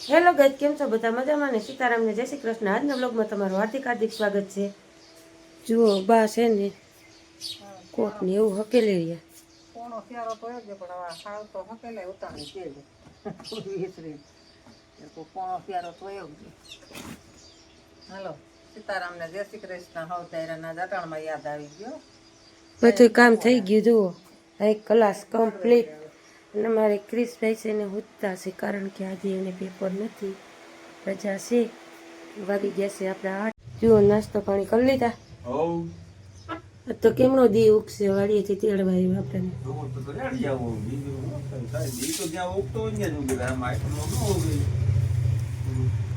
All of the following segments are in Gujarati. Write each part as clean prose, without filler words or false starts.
હેલો ગાઈસ, કેમ છો બધા મજામાં ને? સીતારામને જય શ્રી કૃષ્ણ. આજના બ્લોગમાં તમારું હાર્દિક હાર્દિક સ્વાગત છે. જુઓ બા છે ને કોટ ને એવું હકેલી રહ્યા. કોણો ફેરો તો જ પણ હવે સાવ તો હકેલે ઉતાણી છે જ વિસરી કોણો ફેરો તો એવું છે. હાલો સીતારામને જય શ્રી કૃષ્ણ. હવ તારાના જટાણમાં યાદ આવી ગયો. બધું કામ થઈ ગયું. જુઓ એક ક્લાસ કમ્પ્લીટ. અને મારે ક્રિશભાઈ છે ને હુતા છે, કારણ કે આજે એને પેપર નથી, રજા છે. વાગી ગયા છે આપણા 8. જુઓ નાસ્તો પાણી કરી લીધા. તો કેમનો દી ઉગશે વાડીએથી તેડવા આવ્યું આપણને.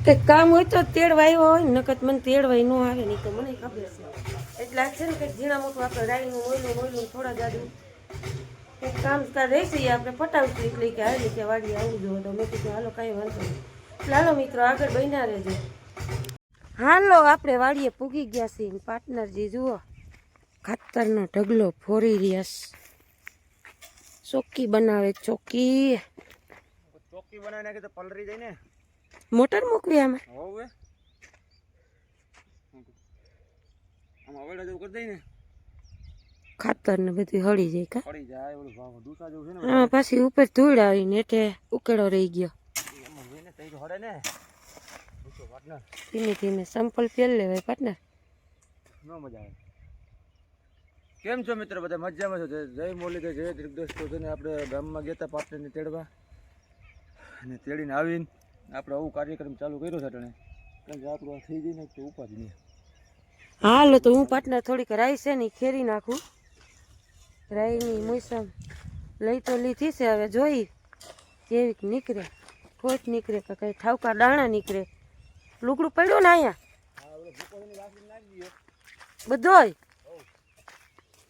કંઈક કામ હોય તો તેડવા આવ્યો હોય, નકર મને તેડવાય ન આવે નહીં તો મને ખબર છે. એટલે આ છે ને કંઈક ઝીણા મોટું આપણે રાઈનું મોયલું થોડા જાદુ કંઈક કામકાજ રહેશે એ આપણે પટાવશું. એટલે કે હાલી કે વાડીએ આવું જોઈએ તો મેં કીધું હાલો કાંઈ વાંધો નહીં. હાલો મિત્રો આગળ બન્યા રહેજો. હાલો આપણે વાડીએ પૂગી ગયા છીએ. પાર્ટનરજી જુઓ ખાતરનો ઢગલો ફોરી રહ્યા. ચોકી બનાવે ચોકી બનાવી નાખી તો પલરી જાય ને. મોટર મૂકવી આમાં હોવે આમ અવેડા જેવું કરી દઈ ને ખાતર ને બધું હળી જાય કા પડી જાય. ઓલું ભાવ દુસા જેવું છે ને આમાં પાછી ઉપર ધૂળ આવીને એટલે ઉકેળો રહી ગયો. એમાં જોઈને તઈ તો હડે ને દુસો પાર્ટનર ધીમે ધીમે સંપલ પહેર લેવાય પાર્ટનર. ન મજા આવે. કેમ છો મિત્રો? બધા મજામાં છો? જય મોરલી જય દોસ્તો છે ને. આપણે ગામમાં ગયા હતા પાર્ટનરને તેડવા, અને તેડીને આવીને આપણે આવું કાર્યક્રમ ચાલુ કર્યો છે અટણે, કારણ કે આપણું થઈ જાય ને તો ઉપાધિ નહીં. હાલો તો હું પાર્ટનર થોડીક રાઈ છે ને ખેરી નાખું. રાઈની મોસમ લઈ તો લીધી છે, હવે જોઈ કેવીક નીકળે, ખોટ નીકળે કે કઈ ઠાવકા દાણા નીકળે. લુગડું પડ્યું ને અહીંયા બધોય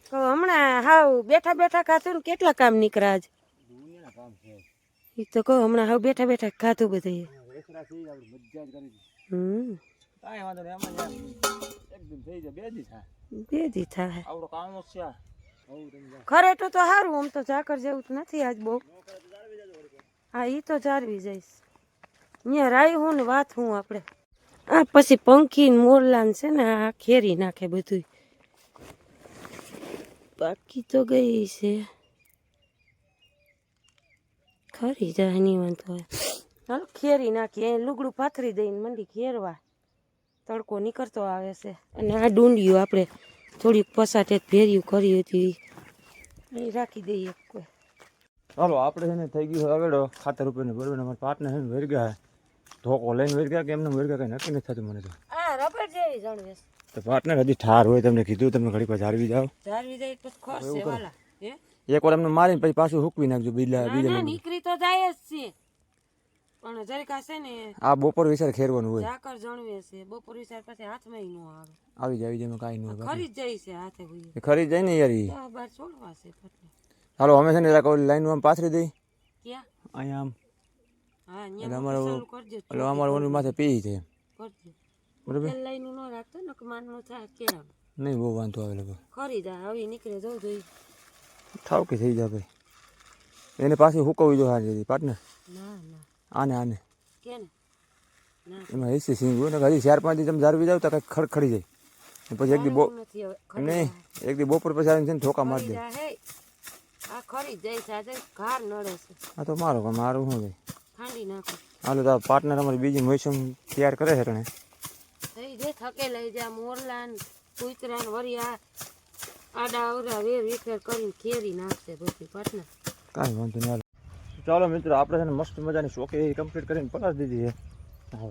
તો હમણાં હાવ બેઠા બેઠા ખાતું ને કેટલા કામ નીકળ્યા આજ. એ તો કહો હમણાં હાવ બેઠા બેઠા ખાતું બધું. બે દી થાય ખરેટું તો સારું. આમ તો ઝાકર જેવું તો નથી આજ બહુ. હા એ તો જાળવી જઈશ. અહીંયા રાઈ હું ને વાત હું આપણે આ પછી પંખી મોરલાન છે ને આ ખેરી નાખે બધું. બાકી તો ગઈ છે ખરી જાય નહીં વાંધો. હાલ ખેરી નાખી એ લુગડું પાથરી દઈને મંડી ખેરવા. તડકો નીકળતો આવે છે. અને આ ડુંડિયું આપણે થોડીક પસાટે ભેર્યું કરી હતી એ રાખી દઈએ. કોઈ ચાલો આપણે છે ને થઈ ગયું આવેડો ખાતર રૂપિયાને બરોબર. અમારા પાર્ટનર છે ને વેર ગયા ધોકો લઈને વેર ગયા કે એમને વેર ગયા કઈ નક્કી નથી થતું મને તો. આ રબર જેવી જણવે તો પાર્ટનર હજી ઠાર હોય તમને કીધું, તમે ઘડી પર જાળવી જાઓ. જાળવી જાય પછી ખોરશે વાલા. હે એક વાર એમને મારીને પછી પાછું હૂકવી નાખજો. બીજા નીકળી તો જાય જ છે પણ જરીક આ છે ને આ બપોર વિચાર ખેરવાનું હોય. ઝાકર જણવે છે બપોર વિચાર પછી હાથમાં નો આવે. આવી જાય એમાં કાંઈ ન હોય. ખરી જ જાય છે હાથે હોય ખરી જાય ને યાર. બાર છોડવા છે એટલે હાલો અમે છે ને લાઈન આમ પાથરી દઈ ક્યાં અહીંયા આમ. હા એટલે અમારે કરજો એટલે અમારે ઓનું માથે પી છે કરજો બરોબર. લાઈન નો રાખતો ને માનનું થાય કેમ નહીં બહુ વાંધો આવે લોકો ખરી જાય હવે નીકળે જવું જોઈએ. ઠાવકી થઈ જાય ભાઈ. એને પાછી હુકવવી જો હારી પાર્ટનર. ના ના આને કેને ના એમાં એસી સિંગ હોય ને હજી 4-5 દી તમે જાળવી જાવ તો કંઈક ખડખડી જાય. પછી એક દી નહીં એક દી બપોર પછી આવીને છે ને ઠોકા મારી દે. આ ખરી જાય છે આજે ઘાર નડે છે. આ તો મારું શું ભાઈ ખાંડી નાખો. હાલો તો પાર્ટનર અમારી બીજી મોસમ તૈયાર કરે છે એને થઈ જાય થકે લઈ જા મોરલાન કૂતરાન વરિયા આડા અવરા વેર વિખેર કરીને ખેરી નાખશે બધી પાર્ટનર. કાંઈ વાંધો નહીં. ચાલો મિત્રો આપણે છે ને મસ્ત મજાની શોખી કમ્પ્લીટ કરીને પલાસ દીધી છે.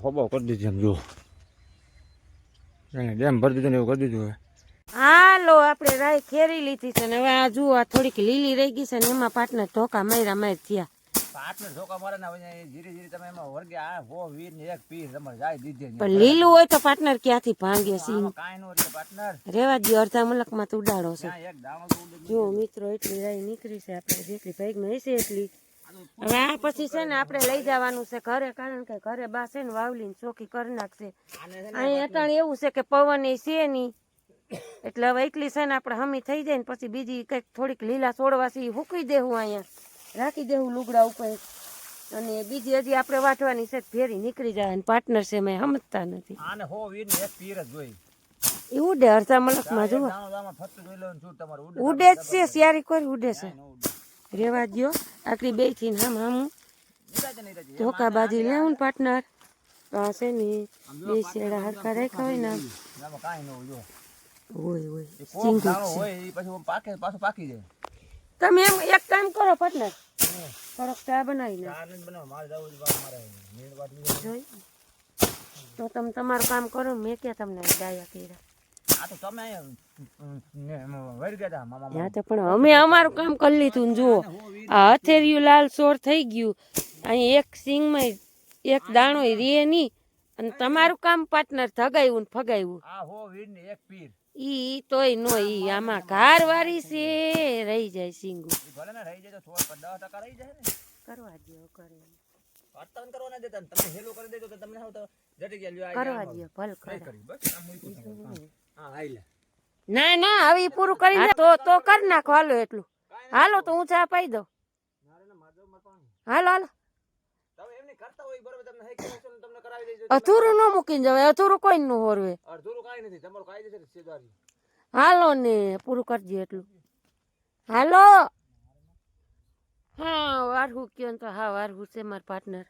ખબર કરી દીધી એમ જો ડેમ ભરી દીધું ને એવું કરી દીધું હવે. હાલો આપણે રાઈ ખેરી લીધી છે ને હવે આ જુઓ આ થોડીક લીલી રહી ગઈ છે ને એમાં પાર્ટનર ઢોકા માર્યા માર થયા. પાર્ટનર ઢોકા મારે ના હોય ધીરે ધીરે તમે એમાં વર્ગે આ હો વીર ને એક પીસ તમારે જાય દીધે. પણ લીલું હોય તો પાર્ટનર ક્યાંથી ભાંગે છે કાંઈ નો એટલે પાર્ટનર રેવા દો. અડધા મલકમાં તો ઉડાડો છે. એક દાણો તો ઉડે. જો મિત્રો એટલી રાઈ નીકળી છે આપણે જેટલી ભાગમાં હશે એટલી. હવે આ પછી છે ને આપણે લઈ જવાનું છે ઘરે, કારણ કે ઘરે બા છે ને વાવલીને ચોખ્ખી કરી નાખશે. અહીં અટાણ એવું છે કે પવન એ છે નહીં એટલે હવે એટલી છે ને આપણે હમી થઈ જાય ને પછી બીજી કંઈક થોડીક લીલા છોડવા છે એ હૂકવી દેવું અહીંયા રાખી દેવું લુગડા ઉપર. અને બીજી હજી આપણે વાટવાની છે ફેરી નીકળી જાય અને પાર્ટનર છે મેં સમજતા નથી આને હો વીર ને એક પીર જ જોઈ એ ઉડે અડધા મલકમાં જુઓ દાણો દાણો ફરતું જોઈ લો ને શું તમારું ઉડે ઉડે જ છે સિયારી કોઈ ઉડે છે રેવા દ્યો આટલી બે થી હામ હામું ધોકાબાજી લેવું ને પાર્ટનર તો આ છે ને બે શેડા હરખા રાખ્યા હોય ને આમ આમાં કાંઈ ન હોય જો હોય હોય કોક સિંગુ દાણો હોય એ પછી પાછું પાકી જાય તમે એમ એક કામ કરો પાર્ટનર થોડોક ચા બનાવી ને ચા નથી બનાવો મારે જવું જ બા મારે નીણ વાટવી જોઈ તો તમે તમારું કામ કરો મેં ક્યાં તમને ડાયા કર્યા આ તો તમે વળી ગયા હતા મામા ત્યાં તો પણ અમે અમારું કામ કરી લીધું ને જુઓ આ હથેરિયું લાલ સોર થઈ ગયું અહીં એક સિંગમાં એક દાણો રે નહીં અને તમારું કામ પાર્ટનર થગાવ્યું ને ફગાવ્યું આ હો વીર ને એક પીર ઈ તોય નો ઈ આમાં કાર વારી છે રહી જાય સિંગુ ઈ ભલે ને રહી જાય તો 10% રહી જાય ને કરવા દો કરે વર્તન કરવા ના દેતા ને તમે હેલો કરી દેજો તો તમને તો જટી ગયા લ્યો કરવા દો ભલ કરે કરી બસ આમ મૂકી હા આઈ લે ના ના હવે ઈ પૂરું કરી લે તો કર નાખો હાલો એટલું હાલો તો હું ચા પાઈ દઉં હાલો હાલો તમે એમની કરતા હોય બરોબર તમને હે કે તમને કરાવી દેજો અધૂરું ન મૂકીને જવાય અધૂરું કોઈ ન હોરવે અડધું કાઈ નથી તમારું કાયદેસર સીધારી હાલો ને પૂરું કરજે એટલું હાલો હા વારહું કયો ને તો હા વારહું છે મારા પાર્ટનર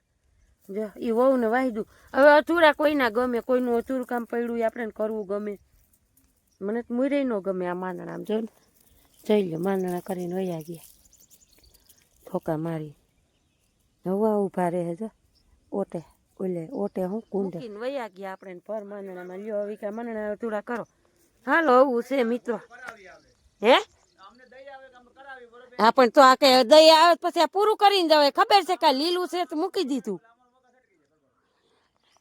જો એ વહુ ને વાહીદું હવે અધૂરા કોઈના ગમે કોઈનું અધૂરું કામ પડ્યું એ આપણે કરવું ગમે મને તો મુરે ન ગમે આ માંદણા આમ જો ને જઈ લો માંદણા કરીને વયા ગયા ઠોકા મારી હવા ઊભા રહે જો ઓટે ઓટે હું કુંડે વયા ગયા આપણે પર માંદણામાં લ્યો હવે કે માંદણા અધૂરા કરો હાલો આવું છે મિત્રો હે હા પણ તો આ કઈ દયા આવે પછી આ પૂરું કરીને જવાય ખબર છે કે લીલું છે તો મૂકી દીધું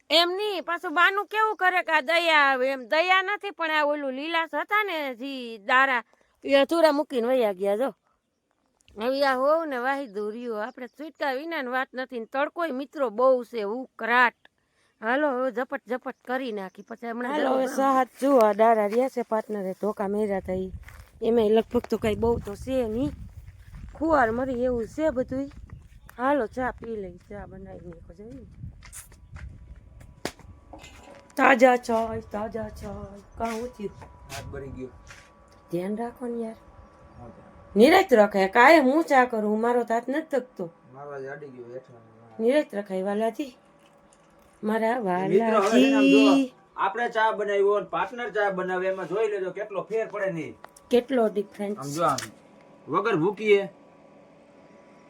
એમ નહીં પાછું બાનું કેવું કરે કે આ દયા આવે એમ દયા નથી પણ આ ઓલું લીલાશ હતા ને જી દારા એ અધૂરા મૂકીને વયા ગયા જો હવે આ હોવ ને વાહીદું રહ્યો આપણે છૂટકા વિના વાત નથી ને તડકોય મિત્રો બહુ છે ઉકરાટ હાલો હવે ઝપટ ઝપટ કરી નાખી પછી હમણાં હાલો હવે સાત જુઓ આ દારા રહ્યા છે પાર્ટનરે ધોકા મેર્યા થઈ એમાં લગભગ તો કઈ બહુ તો છે નહીં ખુવાર મરી એવું છે બધું હાલો ચા પી લઈ ચા બનાવી નાખો જોઈએ તાજા ચાય કાં ઉઠ્યું હાથ ભરી ગયો ધ્યાન રાખો ને યાર નિરાત રખાય કાયમ હું ચા કરું મારો તો હાથ નથી થકતો મારવા જાડી ગયો હેઠા નિરાત રખાય વાલાજી મારા મિત્રો હવે વાલાજી આપણે ચા બનાવ્યો અને પાર્ટનર ચા બનાવે એમાં જોઈ લેજો કેટલો ફેર પડે નહીં કેટલો ડિફરન્સ આમ જો આમ વગર ભૂકીએ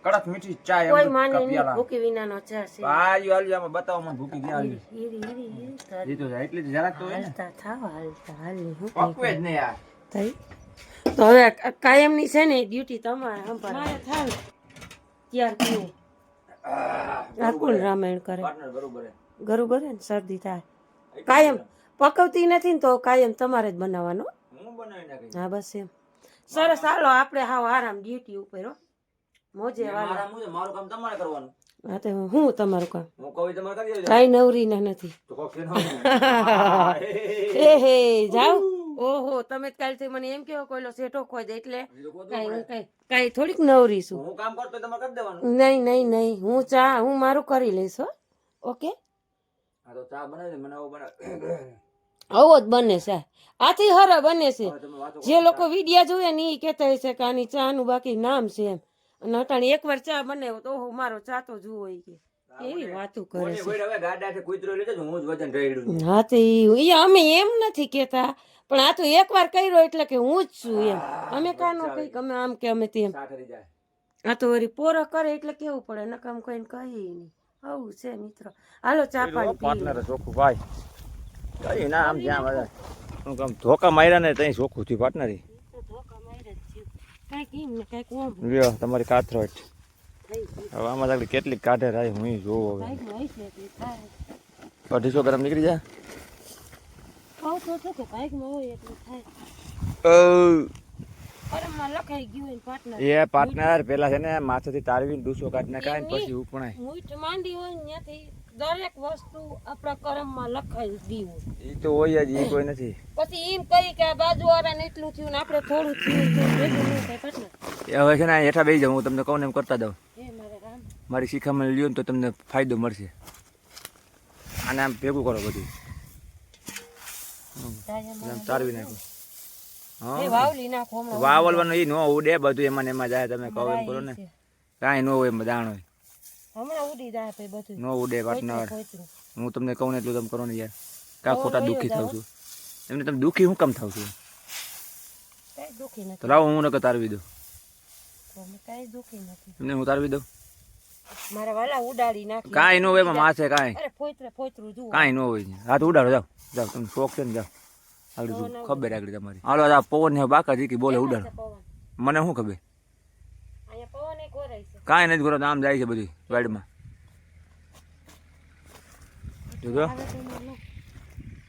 કડક મીઠી ચા એમ કોઈ માને નહીં પીવાલા ભૂકી વિનાનો ચા છે આલ્યો આલ્યો આમાં બતાવો મને ભૂકી ક્યાં આલ્યો હીરી એ તો જાય એટલે જ જરાક તો હોય ને હાલતા થાવ હાલતા હાલી હું પકવે જ નહીં યાર થઈ તો હવે કાયમની છે ને ડ્યુટી તમારે મારે થાય ત્યાર પીવું આ કોણ રામાયણ કરે પાર્ટનર બરોબર હે ગરું કરે ને શરદી થાય કાયમ પકવતી નથી ને તો કાયમ તમારે જ બનાવવાનો હું બનાવી નાખી હા બસ એમ સરસ હાલો આપણે હાવ આરામ ડ્યુટી ઉપર હો મોજે વાળા મારા મુજબ મારું કામ તમારે કરવાનું હા તો હું તમારું કામ હું કવિ તમારે કરી દેજો કાંઈ નવરી ના નથી તો કોક કે એ હે જાઓ ઓહો તમે કાલથી મને એમ કેવો કોઈલો સેટો ખોઈ દે એટલે કાંઈ થોડીક નવરી છું હું કામ કરતો તમારે કરી દેવાનું નહીં હું મારું કરી લઈશ હો ઓકે હા તો ચા બનાવી મને આવો બનાવ આવો જ બને છે આથી હર બને છે તમે વાતો જે લોકો વિડિયા જોવે ને એ કહેતા હોય છે કે આની ચા નું બાકી નામ છે એમ અને અટાણી એકવાર ચા બનાવ્યો તો ઓહો મારો ચા તો જુઓ ઈ કે એવી વાતું કરે છે હવે ગાડાથી કૂતરો લેજો હું જ વજન રેડું હા તો ઈ અમે એમ નથી કેતા પણ આ તો એકવાર કર્યો એટલે કે હું જ છું એમ અમે કાનો કઈ અમે આમ કે અમે તેમ સાઠરી જાય આ તો વળી પોરો કરે એટલે કેવું પડે નકામ કોઈને કહી નહીં આવું છે મિત્રો હાલો ચા પાણી પી પાર્ટનર ચોખ્ખું ભાઈ કઈ ના આમ જ્યાં બધા હું કામ ધોકા માર્યા ને તઈ ચોખ્ખું થયું પાર્ટનરી લ્યો તમારી કાથરોટ હવે આમાં આગળ કેટલી કાઢે રાય હું જોઉં હવે 250 ગ્રામ નીકળી જાય એ પાર્ટનર પેલા છે ને માથેથી તારવીને ડૂસો કાઢી નાખાય ને પછી ઉપણાય મીઠ માંડી હોય ત્યાંથી દરેક વસ્તુ આપણા કરમમાં લખાઈ દીવું એ તો હોય જ એ કોઈ નથી પછી એમ કહી કે આ બાજુ વાળાને એટલું થયું ને આપણે થોડું થયું ભેગું નહીં થાય પાર્ટનર એ હવે છે ને હેઠા બેસી જાઉં હું તમને કહું ને એમ કરતા જાઉં હે મારે રામ મારી શિખામણ લ્યો ને તો તમને ફાયદો મળશે. આને આમ ભેગું કરો બધું, આમ તારવી નાખો. એ વાવલી નાખો હમણાં. વાવલવાનું એ નો ઉડે, બધું એમાં ને એમાં જાય. તમે કહો એમ કરો ને, કાંઈ ન હોય એમાં દાણ હોય, હમણાં ઉડી જાય પછી બધું. નો ઉડે પાર્ટનર. કોઈતરું. હું તમને કહું ને એટલું તમે કરો ને યાર. કાં ખોટા દુઃખી થાવ છું એમને. તમે દુઃખી હું કેમ થાવ છું? કાંઈ દુઃખી નથી. તો લાવો હું નકર તારવી દઉં. અમે કાંઈ દુઃખી નથી. એમને હું તારવી દઉં. મારા વાલા ઉડાડી નાખી. કાંઈ ન હોય એમાં માથે, કાંઈ અરે ફોતરું જુઓ. કાંઈ ન હોય. હાથ ઉડાડો, જાઓ જાઓ, તમને શોખ છે ને, જાઓ આગળ જુઓ. ખબર આગળ તમારી. હાલો આ પવન ને બાકા જીકી બોલે ઉડાડો. પવન મને શું ખબર? અહીંયા પવન એક ઓરાય છે. કાંઈ નથી કરો, આમ જાય છે બધી વાડમાં. જોજો આવે તો એમાં ન.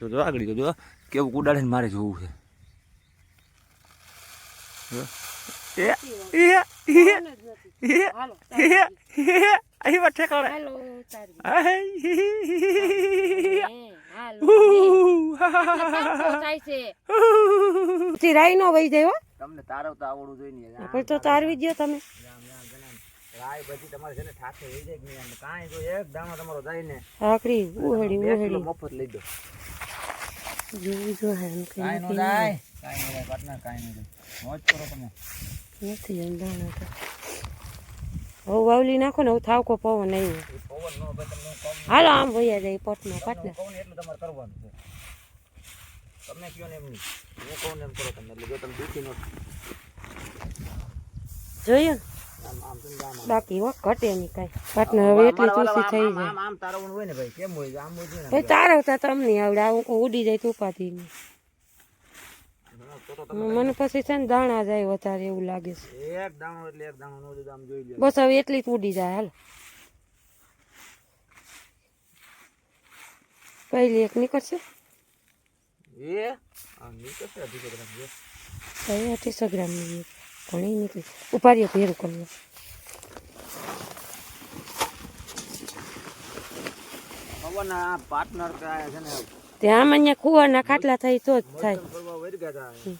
જોજો આગળ જોજો કેવું ઉડાડે ને મારે જોવું છે. જો. પવન જ નથી. હાલો અહીં વચ્ચે કરે. હાલો તારી. હાલો થાય છે. તી રાઈ નો વઈ જાય હો. તમને તારવતા આવડવું જોઈએ ને. પણ તો તારવી દો તમે. રાય બધી તમારે છે ને ઠાકે થઈ જાય કે નહીં, કાંઈ જો એક દાણો તમારો જાય ને આકરી ઉહડી 2 કિલો ઉહડી મફત લઈ દો. જોઈ જો હેમ કે કાંઈ નો જાય, કાંઈ નો જાય પાટના, કાંઈ નો જાય. મોજ કરો તમે. નથી અંદાણા તો. હવે વાવલી નાખો ને, હવે થાવકો પવન આવ્યો. એ પવન નો ભાઈ તમને હું કહું હાલો આમ ભૈયા જાય પટમાં પાટલા. કહું ને એટલું તમારે કરવાનું છે. તમે કયો ને એમ નહીં, હું કહું ને એમ કરો તમે. એટલે જો તમે દુઃખી નો જોયું આમ આમ તમે આમ બાકી હો ઘટે નહીં કાંઈ. પાટના હવે એટલી તુલસી થઈ આમ જાય. આમ આમ તારવવાનું હોય ને ભાઈ, કેમ હોય? આમ હોય ને ભાઈ તારવતા તમને આવડે. આ હું કહું ઉડી જાય તો ઉપાધી નહીં. મને પછી છે ને દાણા જાય વધારે એવું લાગે છે. એક દાણો એટલે એક દાણો નો આમ જોઈ લ્યો. બસ હવે એટલી જ ઉડી જાય. હાલ પહેલી એક નીકળશે. એ આ નીકળશે 250 ગ્રામ છે. કઈ 800 ગ્રામની એક ઘણી નીકળી. ઉપાડીએ ભેરું કરી લો. પવનના પાર્ટનર કાય છે ને ત્યાં અહીંયા કુવાના ખાટલા થાય તો જ થાય. કરવા વરી ગયા હતા.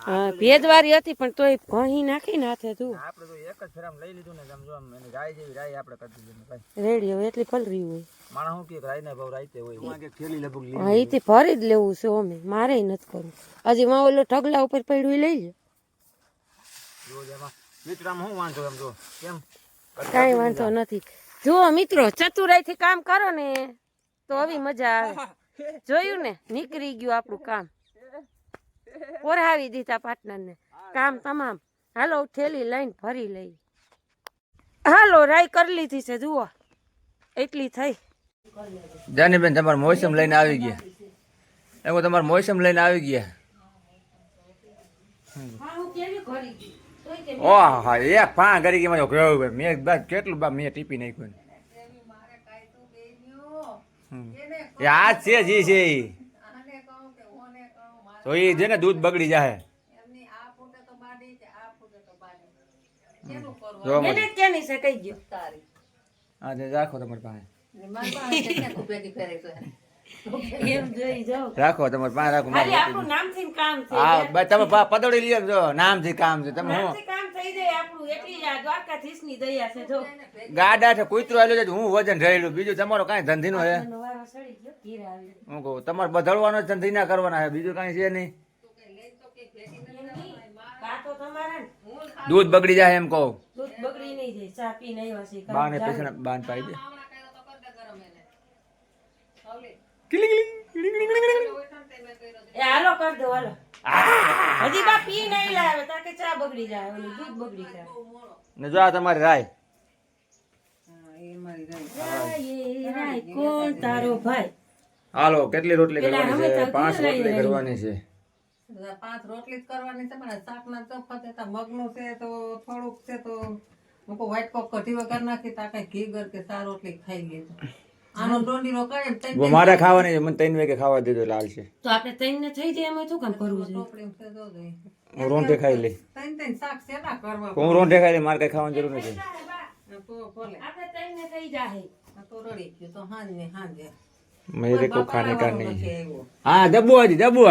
હા ભેદવારી હતી પણ તોય ઘણી નાખીને હાથે તું આપણે તો એક જ ફેરામ લઈ લીધું ને આમ જો આમ એને રાય જેવી રાય આપણે કરી દીધી ભાઈ. રેડી હવે એટલી પલરી હોય. માણસ શું કે રાય ના ભાવ રાયતે હોય. હું કે થેલી લગભગ લઈ હા એથી ભરી જ લેવું છે. અમે મારે નથી કરવું. હજી માં ઓલો ઢગલા ઉપર પડ્યું એ લઈ લે. રોજ એમાં મિત્રામાં શું વાંધો એમ જો કેમ કાંઈ વાંધો નથી. જુઓ મિત્રો ચતુરાઈથી કામ કરો ને તો આવી મજા આવે. જોયું ને નીકળી ગયું આપણું કામ. ઓરહાવી દીધા પાર્ટનરને કામ તમામ. હાલો થેલી લઈને ભરી લઈ. હાલો રાઈ કરી લીધી છે. જુઓ એટલી થઈ. જાનીબેન તમારે મોસમ લઈને આવી ગયા. એમ તમારે મોસમ લઈને આવી ગયા. ઓહ હા એક ફા કરી ગયા ભાઈ. મેં બસ કેટલું બા મેં ટીપી નાખ્યું. એ આ છે જી છે તો એ છે ને દૂધ બગડી જાય. મહેનત કેની છે કહી ગયો. હા રાખો તમારી પાસે એમ જોઈ જાઓ. રાખો તમારી પાસે રાખો. ખાલી આપણું નામથી ને કામ છે. હા બસ તમે પદોડી લ્યો જો નામથી કામ છે. તમે હું નામથી કામ થઈ જાય આપણું. એટલી આ દ્વારકાધીશની દયા છે. જો ગાડા છે કૂતરો આવેલો છે હું વજન રહેલું. બીજું તમારો કાંઈ ધંધી નો હે. એનો વારો સડી ગયો. ઘીરે આવી. હું કહું તમારે બદલવાનો જ ધંધી ના કરવાના છે. બીજું કાંઈ છે નહીં. આ તો તમારા ને દૂધ બગડી જાય એમ કહું. દૂધ બગડી નહીં જાય. ચા પીને આવ્યા છે. બાને પેશન બાન પાઈ દે. એ હાલો કર દો હાલો. હજી બા પી નહીં લાવે તાકે ચા બગડી જાય. ઓલું દૂધ બગડી જાય. ને જો આ તમારી રાય. રાય કોણ તારો ભાઈ? હાલો કેટલી રોટલી પેલા કરવાની છે? હવે 5 તો રોટલી લઈ કરવાની છે. 5 રોટલી જ કરવાની છે. પણ શાકના ચોખા છે, મગનું છે તો થોડુંક છે તો મૂકો વ્હાઈટ કોક કઢી વગર નાખી તા કઈ ઘી ગર કે 4 રોટલી ખાઈ લેજો. આનો ડોંડીનો કાઢે ને વો મારે ખાવાની છે. મને 3 વાગે ખાવા દીધો લાલ છે. તો આપણે તઈને થઈ જાય એમાં શું કામ કરવું છે? ટોપડીમાં છે જો દઈ. હું રોંઢે ખાઈ લઈ. ત્રણ શાક છે ના કરવા. હું રોંઢે ખાઈ લઈ. મારે કઈ ખાવાની જરૂર નથી. તો ભલે આપણે તઈને થઈ જાય. આ તો રડી ગયું તો હાંજે હાંજે મેરે કો ખાને કા નહીં નથી છે. આવ્યો. હા દબુ હજી દબુ.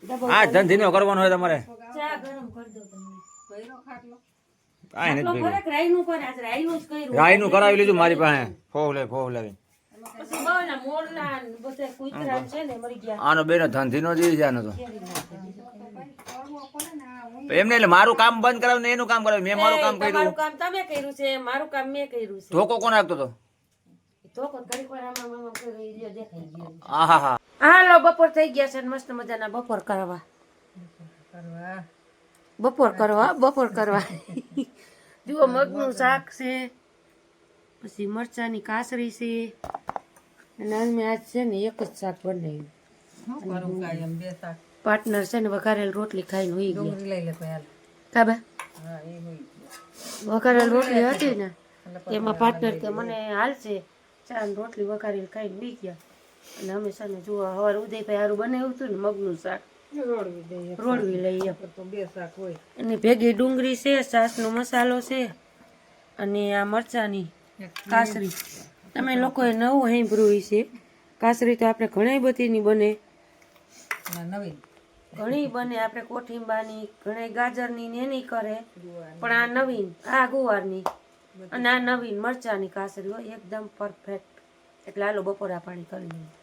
ડબલ આ ધંધી નો કરવાનો હોય તમારે. ચા ગરમ કરી દો તમે. બૈરો ખાટલો કાંઈ નથી ભેગું. ફરક રાઈનું પર આજ રાઈનું જ કર્યું રાયનું કરાવી લીધું મારી પાસે ફોહ લાવી પછી બહુના મોરના ને બધા કૂતરા છે ને મરી ગયા આનો બેનો ધંધીનો જ છે આનો તો એમને એટલે મારું કામ બંધ કરાવ્યું ને એનું કામ કરાવ્યું મેં મારું કામ કર્યું તમારું કામ તમે કર્યું છે મારું કામ મેં કર્યું છે ધોકો કોણ રાખતો હતો તો કોઈ ઘડીક વાર આમાં કર્યું ઈ લ્યો દેખાઈ ગયો આહા હા હાલો બપોર થઈ ગયા છે ને મસ્ત મજાના બપોર કરવા બપોર કરવા જુઓ મગનું શાક છે પછી મરચાની કાસરી છે અને અમે આજ છે ને એક જ શાક બનાવ્યું શું કરું કાંઈ એમ બે શાક પાર્ટનર છે ને વઘારેલ રોટલી ખાઈને હોઈ ગયા ડુંગળી લઈ લે પહેલ કાબા હા એ હોય વઘારેલ રોટલી હતી ને એમાં પાર્ટનર કે મને હાલશે ચા ને રોટલી વઘારેલ ખાઈને હોઈ ગયા અને અમે છે ને જુઓ સવારે ઉદયભાઈ હારું બનાવ્યું હતું ને મગનું શાક રોડવી દઈએ રોડવી લઈએ તો બે શાક હોય એની ભેગી ડુંગળી છે છાસનો મસાલો છે અને આ મરચાની કાસરી તમે લોકોએ નવું સાંભળ્યું છે કાસરી તો આપણે ઘણી બધીની બને નવીન ઘણી બને આપણે કોઠીંબાની ઘણી ગાજરની ને એની કરે પણ આ નવીન આ ગુવારની અને આ નવીન મરચાની કાસરી હોય એકદમ પરફેક્ટ એટલે હાલો બપોરા પાણી કરી લઈએ